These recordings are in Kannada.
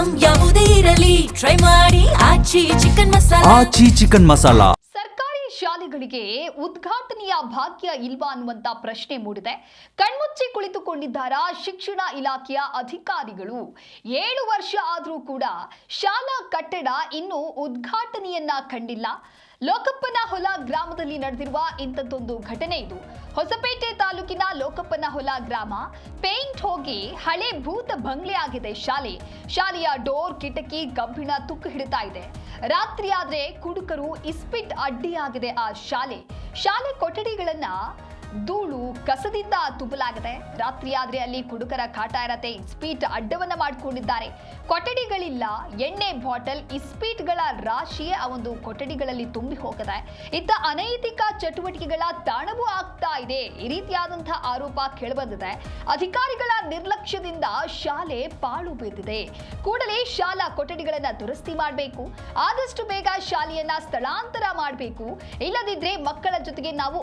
ಐಟಂ ಯಾವುದೇ ಇರಲಿ ಟ್ರೈ ಮಾಡಿ ಆಚಿ ಚಿಕನ್ ಮಸಾಲಾ. ಸರ್ಕಾರಿ ಶಾಲೆಗಳಿಗೆ ಉದ್ಘಾಟನೆಯ ಭಾಗ್ಯ ಇಲ್ವಾ ಅನ್ನುವಂತ ಪ್ರಶ್ನೆ ಮೂಡಿದೆ. ಕಣ್ಮುಚ್ಚಿ ಕುಳಿತುಕೊಂಡಿದ್ದಾರಾ ಶಿಕ್ಷಣ ಇಲಾಖೆಯ ಅಧಿಕಾರಿಗಳು? 7 ವರ್ಷ ಆದರೂ ಕೂಡ ಶಾಲಾ ಕಟ್ಟಡ ಇನ್ನೂ ಉದ್ಘಾಟನೆಯನ್ನ ಕಂಡಿಲ್ಲ. ಲೋಕಪ್ಪನಹೊಲ ಗ್ರಾಮದಲ್ಲಿ ನಡೆದಿರುವ ಇಂಥದ್ದೊಂದು ಘಟನೆ ಇದು. ಹೊಸಪೇಟೆ ತಾಲೂಕಿನ ಲೋಕಪ್ಪನಹೊಲ ಗ್ರಾಮ ಪೇಂಟ್ ಹೋಗಿ ಹಳೆ ಭೂತ ಬಂಗ್ಲೆ ಆಗಿದೆ ಶಾಲೆಯ ಡೋರ್ ಕಿಟಕಿ ಕಬ್ಬಿಣ ತುಕ್ಕು ಹಿಡಿತಾ ಇದೆ. ರಾತ್ರಿ ಆದ್ರೆ ಕುಡುಕರು ಇಸ್ಪಿಟ್ ಅಡ್ಡಿಯಾಗಿದೆ ಆ ಶಾಲೆ ಕೊಠಡಿಗಳನ್ನ ಧೂಳು ಕಸದಿಂದ ತುಂಬಲಾಗಿದೆ. ರಾತ್ರಿ ಆದ್ರೆ ಅಲ್ಲಿ ಕುಡುಕರ ಕಾಟ ಇರತ್ತೆ. ಇಸ್ಪೀಟ್ ಅಡ್ಡವನ್ನ ಮಾಡಿಕೊಂಡಿದ್ದಾರೆ. ಕೊಠಡಿಗಳಿಲ್ಲ, ಎಣ್ಣೆ ಬಾಟಲ್ ಇಸ್ಪೀಟ್ಗಳ ರಾಶಿಯೇ ಆ ಒಂದು ಕೊಠಡಿಗಳಲ್ಲಿ ತುಂಬಿ ಹೋಗಿದೆ. ಇತ್ತ ಅನೈತಿಕ ಚಟುವಟಿಕೆಗಳ ತಾಣವೂ ಆಗ್ತಾ ಇದೆ. ಈ ರೀತಿಯಾದಂತಹ ಆರೋಪ ಕೇಳಿಬಂದಿದೆ. ಅಧಿಕಾರಿಗಳ ನಿರ್ಲಕ್ಷ್ಯದಿಂದ ಶಾಲೆ ಪಾಳು ಬಿದ್ದಿದೆ. ಕೂಡಲೇ ಶಾಲಾ ಕೊಠಡಿಗಳನ್ನ ದುರಸ್ತಿ ಮಾಡಬೇಕು. ಆದಷ್ಟು ಬೇಗ ಶಾಲೆಯನ್ನ ಸ್ಥಳಾಂತರ ಮಾಡಬೇಕು. ಇಲ್ಲದಿದ್ರೆ ಮಕ್ಕಳ ಜೊತೆಗೆ ನಾವು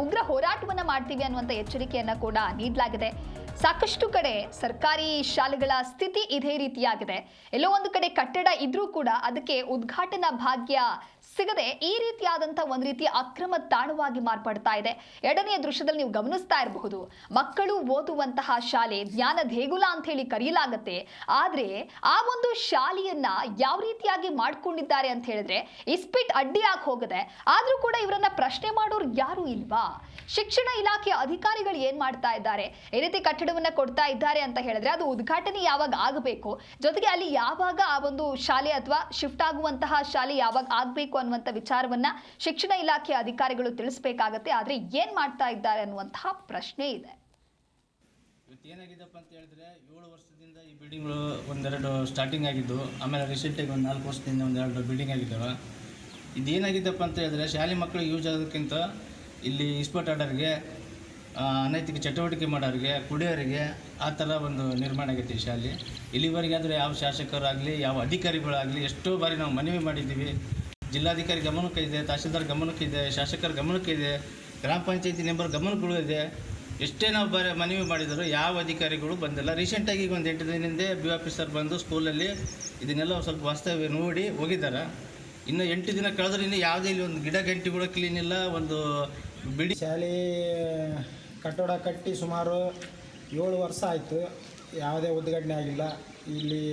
ಉಗ್ರ ಹೋರಾಟ ಮಾಡ್ತೀವಿ ಅನ್ನುವಂತ ಎಚ್ಚರಿಕೆಯನ್ನ ಕೂಡ ನೀಡಲಾಗಿದೆ. ಸಾಕಷ್ಟು ಕಡೆ ಸರ್ಕಾರಿ ಶಾಲೆಗಳ ಸ್ಥಿತಿ ಇದೇ ರೀತಿಯಾಗಿದೆ. ಎಲ್ಲೋ ಒಂದು ಕಡೆ ಕಟ್ಟಡ ಇದ್ರೂ ಕೂಡ ಅದಕ್ಕೆ ಉದ್ಘಾಟನಾ ಭಾಗ್ಯ ಸಿಗದೆ ಈ ರೀತಿಯಾದಂತಹ ಒಂದು ರೀತಿಯ ಅಕ್ರಮ ತಾಣವಾಗಿ ಮಾರ್ಪಡ್ತಾ ಇದೆ. ಎರಡನೆಯ ದೃಶ್ಯದಲ್ಲಿ ನೀವು ಗಮನಿಸ್ತಾ ಇರಬಹುದು, ಮಕ್ಕಳು ಓದುವಂತಹ ಶಾಲೆ ಜ್ಞಾನ ದೇಗುಲ ಅಂತ ಹೇಳಿ ಕರೆಯಲಾಗತ್ತೆ. ಆದ್ರೆ ಆ ಒಂದು ಶಾಲೆಯನ್ನ ಯಾವ ರೀತಿಯಾಗಿ ಮಾಡ್ಕೊಂಡಿದ್ದಾರೆ ಅಂತ ಹೇಳಿದ್ರೆ ಇಸ್ಪಿಟ್ ಅಡ್ಡಿಯಾಗಿ ಹೋಗದೆ. ಆದ್ರೂ ಕೂಡ ಇವರನ್ನ ಪ್ರಶ್ನೆ ಮಾಡೋರು ಯಾರು ಇಲ್ವಾ? ಶಿಕ್ಷಣ ಇಲಾಖೆಯ ಅಧಿಕಾರಿಗಳು ಏನ್ ಮಾಡ್ತಾ ಇದ್ದಾರೆ? ಈ ರೀತಿ ಕಟ್ಟಡವನ್ನ ಕೊಡ್ತಾ ಇದ್ದಾರೆ ಅಂತ ಹೇಳಿದ್ರೆ ಅದು ಉದ್ಘಾಟನೆ ಯಾವಾಗ ಆಗಬೇಕು, ಜೊತೆಗೆ ಅಲ್ಲಿ ಯಾವಾಗ ಆ ಒಂದು ಶಾಲೆ ಅಥವಾ ಶಿಫ್ಟ್ ಆಗುವಂತಹ ಶಾಲೆ ಯಾವಾಗ ಆಗ್ಬೇಕು ಅನ್ನುವಂತ ವಿಚಾರವನ್ನ ಶಿಕ್ಷಣ ಇಲಾಖೆಯ ಅಧಿಕಾರಿಗಳು ತಿಳಿಸಬೇಕಾಗತ್ತೆ. ಆದ್ರೆ ಏನ್ ಮಾಡ್ತಾ ಇದ್ದಾರೆ ಅನ್ನುವಂತಹ ಪ್ರಶ್ನೆ ಇದೆ. ಏನಾಗಿದ್ದಪ್ಪ ಅಂತ ಹೇಳಿದ್ರೆ 7 ವರ್ಷದಿಂದ ಈ ಬಿಲ್ಡಿಂಗ್ಗಳು ಒಂದೆರಡು ಸ್ಟಾರ್ಟಿಂಗ್ ಆಗಿದ್ದು, ಆಮೇಲೆ ರೀಸೆಂಟಾಗಿ ಒಂದು 4 ವರ್ಷದಿಂದ ಒಂದೆರಡು ಬಿಲ್ಡಿಂಗ್ ಆಗಿದ್ದಾವೆ. ಇದೇನಾಗಿದ್ದಪ್ಪ ಅಂತ ಹೇಳಿದ್ರೆ ಶಾಲೆ ಮಕ್ಕಳಿಗೆ ಯೂಸ್ ಆಗೋದಕ್ಕಿಂತ ಇಲ್ಲಿ ಇಸ್ಪೋರ್ಟ್ ಆಡೋರಿಗೆ, ಅನೈತಿಕ ಚಟುವಟಿಕೆ ಮಾಡೋರಿಗೆ, ಕುಡಿಯೋರಿಗೆ ಆ ಥರ ಒಂದು ನಿರ್ಮಾಣ ಆಗೈತೆ ಈ ಶಾಲೆ. ಇಲ್ಲಿವರೆಗೆ ಆದರೆ ಯಾವ ಶಾಸಕರಾಗಲಿ ಯಾವ ಅಧಿಕಾರಿಗಳಾಗಲಿ ಎಷ್ಟೋ ಬಾರಿ ನಾವು ಮನವಿ ಮಾಡಿದ್ದೀವಿ. ಜಿಲ್ಲಾಧಿಕಾರಿ ಗಮನಕ್ಕಿದೆ, ತಹಸೀಲ್ದಾರ್ ಗಮನಕ್ಕಿದೆ, ಶಾಸಕರ ಗಮನಕ್ಕಿದೆ, ಗ್ರಾಮ ಪಂಚಾಯತಿ ಮೆಂಬರ್ ಗಮನಗಳು ಇದೆ. ಎಷ್ಟೇ ನಾವು ಮನವಿ ಮಾಡಿದರೂ ಯಾವ ಅಧಿಕಾರಿಗಳು ಬಂದಿಲ್ಲ. ರೀಸೆಂಟಾಗಿ ಈಗ ಒಂದು 8 ದಿನದಿಂದ ಬಿ ಆಫೀಸರ್ ಬಂದು ಸ್ಕೂಲಲ್ಲಿ ಇದನ್ನೆಲ್ಲ ಸ್ವಲ್ಪ ವಾಸ್ತವ ನೋಡಿ ಹೋಗಿದ್ದಾರೆ. ಇನ್ನು 8 ದಿನ ಕಳೆದ್ರೆ ಇನ್ನು ಯಾವುದೇ ಇಲ್ಲಿ ಒಂದು ಗಿಡ ಗಂಟೆಗಳು ಕ್ಲೀನ್ ಇಲ್ಲ. ಒಂದು ಬಿಡಿ ಶಾಲೆ ಕಟ್ಟಡ ಕಟ್ಟಿ ಸುಮಾರು 7 ವರ್ಷ ಆಯಿತು. ಯಾವುದೇ ಉದ್ಘಾಟನೆ ಆಗಿಲ್ಲ. ಇಲ್ಲಿ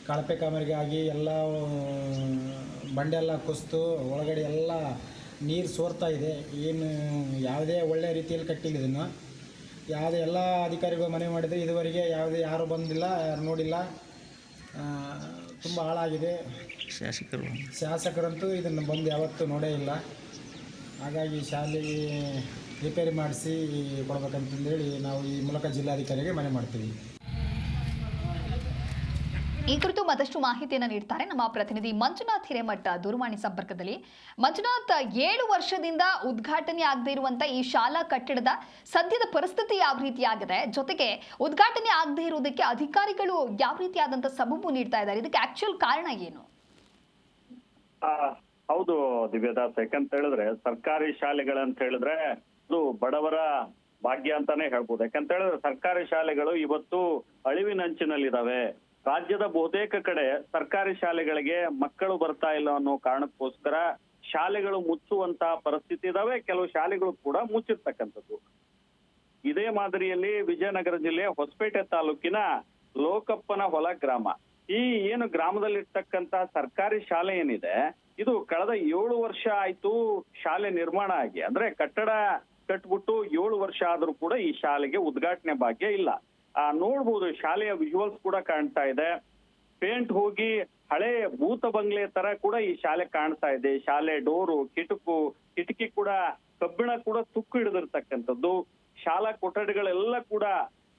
ಕಳಪೆ ಕಾಮಗಾರಿ ಆಗಿ ಎಲ್ಲ ಬಂಡೆಲ್ಲ ಕುಸಿದು ಒಳಗಡೆ ಎಲ್ಲ ನೀರು ಸೋರ್ತಾ ಇದೆ. ಏನು ಯಾವುದೇ ಒಳ್ಳೆಯ ರೀತಿಯಲ್ಲಿ ಕಟ್ಟಿಲ್ಲ. ಇದನ್ನು ಯಾವುದೇ ಎಲ್ಲ ಅಧಿಕಾರಿಗಳು ಮನವಿ ಮಾಡಿದರೆ ಇದುವರೆಗೆ ಯಾರು ಬಂದಿಲ್ಲ, ಯಾರು ನೋಡಿಲ್ಲ. ತುಂಬ ಹಾಳಾಗಿದೆ. ಶಾಸಕರಂತೂ ಇದನ್ನು ಬಂದು ಯಾವತ್ತೂ ನೋಡೇ ಇಲ್ಲ. ಹಾಗಾಗಿ ಶಾಲೆಗೆ ರಿಪೇರಿ ಮಾಡಿಸಿ ಕೊಡ್ಬೇಕಂತಂದೇಳಿ ನಾವು ಈ ಮೂಲಕ ಜಿಲ್ಲಾಧಿಕಾರಿಗೆ ಮನವಿ ಮಾಡ್ತೀವಿ. ಈ ಕುರಿತು ಮತ್ತಷ್ಟು ಮಾಹಿತಿಯನ್ನು ನೀಡ್ತಾರೆ ನಮ್ಮ ಪ್ರತಿನಿಧಿ ಮಂಜುನಾಥ್ ಹಿರೇಮಠ ದೂರವಾಣಿ ಸಂಪರ್ಕದಲ್ಲಿ. ಮಂಜುನಾಥ್, 7 ವರ್ಷದಿಂದ ಉದ್ಘಾಟನೆ ಆಗದೆ ಇರುವಂತ ಈ ಶಾಲಾ ಕಟ್ಟಡದ ಸದ್ಯದ ಪರಿಸ್ಥಿತಿ ಯಾವ ರೀತಿಯಾಗಿದೆ, ಜೊತೆಗೆ ಉದ್ಘಾಟನೆ ಆಗದೆ ಇರುವುದಕ್ಕೆ ಅಧಿಕಾರಿಗಳು ಯಾವ ರೀತಿಯಾದಂತ ಸಬೂಬು ನೀಡ್ತಾ ಇದ್ದಾರೆ, ಇದಕ್ಕೆ ಆಕ್ಚುಯಲ್ ಕಾರಣ ಏನು? ಹೌದು ದಿವ್ಯದಾಸ್, ಯಾಕಂತ ಹೇಳಿದ್ರೆ ಸರ್ಕಾರಿ ಶಾಲೆಗಳಂತ ಹೇಳಿದ್ರೆ ಅದು ಬಡವರ ಭಾಗ್ಯ ಅಂತಾನೆ ಹೇಳ್ಬೋದು. ಯಾಕಂತ ಹೇಳಿದ್ರೆ ಸರ್ಕಾರಿ ಶಾಲೆಗಳು ಇವತ್ತು ಅಳಿವಿನಂಚಿನಲ್ಲಿದ್ದಾವೆ. ರಾಜ್ಯದ ಬಹುತೇಕ ಕಡೆ ಸರ್ಕಾರಿ ಶಾಲೆಗಳಿಗೆ ಮಕ್ಕಳು ಬರ್ತಾ ಇಲ್ಲ ಅನ್ನೋ ಕಾರಣಕ್ಕೋಸ್ಕರ ಶಾಲೆಗಳು ಮುಚ್ಚುವಂತ ಪರಿಸ್ಥಿತಿ ಇದಾವೆ. ಕೆಲವು ಶಾಲೆಗಳು ಕೂಡ ಮುಚ್ಚಿರ್ತಕ್ಕಂಥದ್ದು. ಇದೇ ಮಾದರಿಯಲ್ಲಿ ವಿಜಯನಗರ ಜಿಲ್ಲೆ ಹೊಸಪೇಟೆ ತಾಲೂಕಿನ ಲೋಕಪ್ಪನಹೊಲ ಗ್ರಾಮ, ಈ ಏನು ಗ್ರಾಮದಲ್ಲಿರ್ತಕ್ಕಂತ ಸರ್ಕಾರಿ ಶಾಲೆ ಏನಿದೆ ಇದು ಕಳೆದ 7 ವರ್ಷ ಆಯ್ತು ಶಾಲೆ ನಿರ್ಮಾಣ ಆಗಿ. ಅಂದ್ರೆ ಕಟ್ಟಡ ಕಟ್ಬಿಟ್ಟು 7 ವರ್ಷ ಆದ್ರೂ ಕೂಡ ಈ ಶಾಲೆಗೆ ಉದ್ಘಾಟನೆ ಭಾಗ್ಯ ಇಲ್ಲ. ನೋಡ್ಬೋದು, ಶಾಲೆಯ ವಿಜುವಲ್ಸ್ ಕೂಡ ಕಾಣ್ತಾ ಇದೆ. ಪೇಂಟ್ ಹೋಗಿ ಹಳೆ ಭೂತ ಬಂಗ್ಲೆ ತರ ಕೂಡ ಈ ಶಾಲೆ ಕಾಣ್ತಾ ಇದೆ. ಶಾಲೆ ಡೋರು ಕಿಟಕಿ ಕೂಡ ಕಬ್ಬಿಣ ಕೂಡ ತುಕ್ಕು ಹಿಡಿದಿರ್ತಕ್ಕಂಥದ್ದು. ಶಾಲಾ ಕೊಠಡಿಗಳೆಲ್ಲ ಕೂಡ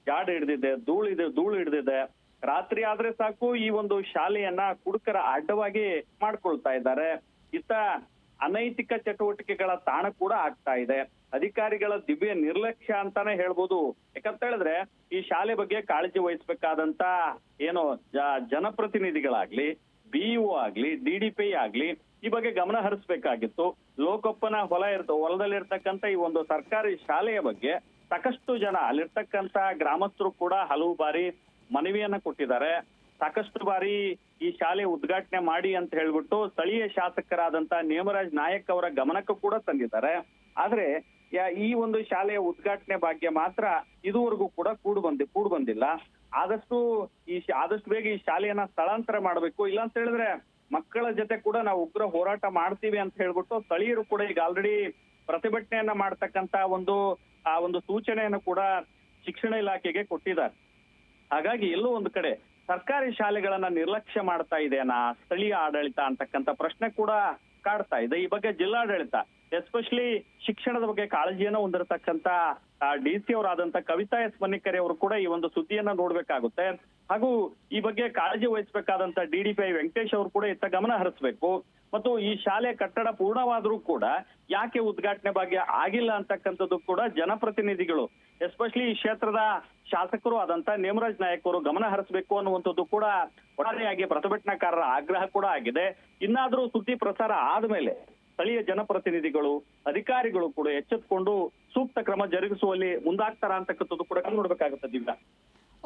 ಜಾಡ್ ಹಿಡಿದಿದೆ, ಧೂಳು ಹಿಡಿದಿದೆ. ರಾತ್ರಿ ಆದ್ರೆ ಸಾಕು ಈ ಒಂದು ಶಾಲೆಯನ್ನ ಕುಡುಕರ ಅಡ್ಡವಾಗಿ ಮಾಡ್ಕೊಳ್ತಾ ಇದ್ದಾರೆ. ಇತ್ತ ಅನೈತಿಕ ಚಟುವಟಿಕೆಗಳ ತಾಣ ಕೂಡ ಆಗ್ತಾ ಇದೆ. ಅಧಿಕಾರಿಗಳ ದಿವ್ಯ ನಿರ್ಲಕ್ಷ್ಯ ಅಂತಾನೆ ಹೇಳ್ಬೋದು. ಯಾಕಂತ ಹೇಳಿದ್ರೆ ಈ ಶಾಲೆ ಬಗ್ಗೆ ಕಾಳಜಿ ವಹಿಸ್ಬೇಕಾದಂತ ಏನೋ ಜನಪ್ರತಿನಿಧಿಗಳಾಗ್ಲಿ, BEO ಆಗ್ಲಿ, DDPI ಆಗ್ಲಿ ಈ ಬಗ್ಗೆ ಗಮನ ಹರಿಸ್ಬೇಕಾಗಿತ್ತು. ಲೋಕಪ್ಪನ ಹೊಲದಲ್ಲಿರ್ತಕ್ಕಂಥ ಈ ಒಂದು ಸರ್ಕಾರಿ ಶಾಲೆಯ ಬಗ್ಗೆ ಸಾಕಷ್ಟು ಜನ ಅಲ್ಲಿರ್ತಕ್ಕಂಥ ಗ್ರಾಮಸ್ಥರು ಕೂಡ ಹಲವು ಬಾರಿ ಮನವಿಯನ್ನ ಕೊಟ್ಟಿದ್ದಾರೆ. ಸಾಕಷ್ಟು ಬಾರಿ ಈ ಶಾಲೆ ಉದ್ಘಾಟನೆ ಮಾಡಿ ಅಂತ ಹೇಳ್ಬಿಟ್ಟು ಸ್ಥಳೀಯ ಶಾಸಕರಾದಂತ ನೇಮರಾಜ್ ನಾಯಕ್ ಅವರ ಗಮನಕ್ಕೂ ಕೂಡ ತಂದಿದ್ದಾರೆ. ಆದ್ರೆ ಈ ಒಂದು ಶಾಲೆಯ ಉದ್ಘಾಟನೆ ಭಾಗ್ಯ ಮಾತ್ರ ಇದುವರೆಗೂ ಕೂಡ ಕೂಡು ಬಂದಿಲ್ಲ. ಆದಷ್ಟು ಬೇಗ ಈ ಶಾಲೆಯನ್ನ ಸ್ಥಳಾಂತರ ಮಾಡಬೇಕು. ಇಲ್ಲ ಅಂತ ಹೇಳಿದ್ರೆ ಮಕ್ಕಳ ಜೊತೆ ಕೂಡ ನಾವು ಉಗ್ರ ಹೋರಾಟ ಮಾಡ್ತೀವಿ ಅಂತ ಹೇಳ್ಬಿಟ್ಟು ಸ್ಥಳೀಯರು ಕೂಡ ಈಗ ಆಲ್ರೆಡಿ ಪ್ರತಿಭಟನೆಯನ್ನ ಮಾಡ್ತಕ್ಕಂತ ಒಂದು ಸೂಚನೆಯನ್ನು ಕೂಡ ಶಿಕ್ಷಣ ಇಲಾಖೆಗೆ ಕೊಟ್ಟಿದ್ದಾರೆ. ಹಾಗಾಗಿ ಎಲ್ಲೋ ಒಂದು ಕಡೆ ಸರ್ಕಾರಿ ಶಾಲೆಗಳನ್ನ ನಿರ್ಲಕ್ಷ್ಯ ಮಾಡ್ತಾ ಇದೆನಾ ಸ್ಥಳೀಯ ಆಡಳಿತ ಅಂತಕ್ಕಂಥ ಪ್ರಶ್ನೆ ಕೂಡ ಕಾಡ್ತಾ ಇದೆ. ಈ ಬಗ್ಗೆ ಜಿಲ್ಲಾಡಳಿತ ಎಸ್ಪೆಷಲಿ ಶಿಕ್ಷಣದ ಬಗ್ಗೆ ಕಾಳಜಿಯನ್ನು ಹೊಂದಿರತಕ್ಕಂತ DC ಅವರಾದಂತ ಕವಿತಾ ಎಸ್ ಮನ್ನಿಕರಿ ಅವರು ಕೂಡ ಈ ಒಂದು ಸುದ್ದಿಯನ್ನ ನೋಡ್ಬೇಕಾಗುತ್ತೆ. ಹಾಗೂ ಈ ಬಗ್ಗೆ ಕಾಳಜಿ ವಹಿಸಬೇಕಾದಂತ DDPI ವೆಂಕಟೇಶ್ ಅವರು ಕೂಡ ಇತ್ತ ಗಮನ ಹರಿಸಬೇಕು. ಮತ್ತು ಈ ಶಾಲೆ ಕಟ್ಟಡ ಪೂರ್ಣವಾದ್ರೂ ಕೂಡ ಯಾಕೆ ಉದ್ಘಾಟನೆ ಭಾಗ್ಯ ಆಗಿಲ್ಲ ಅಂತಕ್ಕಂಥದ್ದು ಕೂಡ ಜನಪ್ರತಿನಿಧಿಗಳು ಎಸ್ಪೆಷಲಿ ಈ ಕ್ಷೇತ್ರದ ಶಾಸಕರು ಆದಂತ ನೇಮರಾಜ್ ನಾಯಕ್ ಅವರು ಗಮನ ಹರಿಸಬೇಕು ಅನ್ನುವಂಥದ್ದು ಕೂಡ ಒಟ್ಟಾರೆಯಾಗಿ ಪ್ರತಿಭಟನಾಕಾರರ ಆಗ್ರಹ ಕೂಡ ಆಗಿದೆ. ಇನ್ನಾದ್ರೂ ಸುದ್ದಿ ಪ್ರಸಾರ ಆದ್ಮೇಲೆ ಸ್ಥಳೀಯ ಜನಪ್ರತಿನಿಧಿಗಳು ಅಧಿಕಾರಿಗಳು ಕೂಡ ಎಚ್ಚೆತ್ತುಕೊಂಡು ಸೂಕ್ತ ಕ್ರಮ ಜರುಗಿಸುವಲ್ಲಿ ಮುಂದಾಗ್ತಾರ ಅಂತಕ್ಕಂಥದ್ದು ಕೂಡ ನೋಡ್ಬೇಕಾಗುತ್ತೆ ದಿವ್ಯಾ.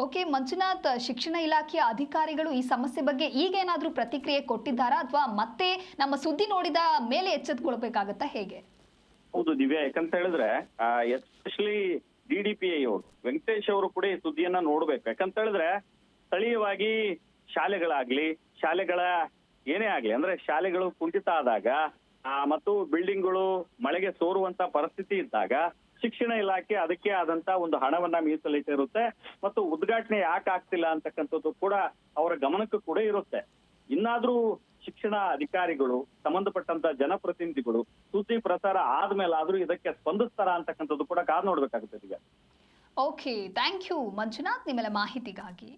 ಓಕೆ ಮಂಜುನಾಥ್, ಶಿಕ್ಷಣ ಇಲಾಖೆಯ ಅಧಿಕಾರಿಗಳು ಈ ಸಮಸ್ಯೆ ಬಗ್ಗೆ ಈಗೇನಾದ್ರೂ ಪ್ರತಿಕ್ರಿಯೆ ಕೊಟ್ಟಿದ್ದಾರಾ ಅಥವಾ ಮತ್ತೆ ನಮ್ಮ ಸುದ್ದಿ ನೋಡಿದ ಮೇಲೆ ಎಚ್ಚೆತ್ತುಕೊಳ್ಬೇಕಾಗತ್ತಾ, ಹೇಗೆ? ಹೌದು ದಿವ್ಯಾ, ಯಾಕಂತ ಹೇಳಿದ್ರೆ ಎಸ್ಪೆಷಲಿ DDPI ಅವರು ವೆಂಕಟೇಶ್ ಅವರು ಕೂಡ ಈ ಸುದ್ದಿಯನ್ನ ನೋಡ್ಬೇಕು. ಯಾಕಂತ ಹೇಳಿದ್ರೆ ಸ್ಥಳೀಯವಾಗಿ ಶಾಲೆಗಳ ಏನೇ ಆಗ್ಲಿ ಅಂದ್ರೆ ಶಾಲೆಗಳು ಕುಂಠಿತ ಆದಾಗ ಮತ್ತು ಬಿಲ್ಡಿಂಗ್ಗಳು ಮಳೆಗೆ ಸೋರುವಂತ ಪರಿಸ್ಥಿತಿ ಇದ್ದಾಗ ಶಿಕ್ಷಣ ಇಲಾಖೆ ಅದಕ್ಕೆ ಆದಂತ ಒಂದು ಹಣವನ್ನ ಮೀಸಲಿಟ್ಟಿರುತ್ತೆ ಮತ್ತು ಉದ್ಘಾಟನೆ ಯಾಕೆ ಆಗ್ತಿಲ್ಲ ಅಂತಕ್ಕಂಥದ್ದು ಕೂಡ ಅವರ ಗಮನಕ್ಕೂ ಕೂಡ ಇರುತ್ತೆ. ಇನ್ನಾದ್ರೂ ಶಿಕ್ಷಣ ಅಧಿಕಾರಿಗಳು ಸಂಬಂಧಪಟ್ಟಂತ ಜನಪ್ರತಿನಿಧಿಗಳು ಸುದ್ದಿ ಪ್ರಸಾರ ಆದ್ಮೇಲಾದ್ರೂ ಇದಕ್ಕೆ ಸ್ಪಂದಿಸ್ತಾರ ಅಂತಕ್ಕಂಥದ್ದು ಕೂಡ ಕಾದು ನೋಡ್ಬೇಕಾಗುತ್ತೆ ಈಗ. ಓಕೆ, ಥ್ಯಾಂಕ್ ಯು ಮಂಜುನಾಥ್ ನಿಮ್ಮೆಲ್ಲ ಮಾಹಿತಿಗಾಗಿ.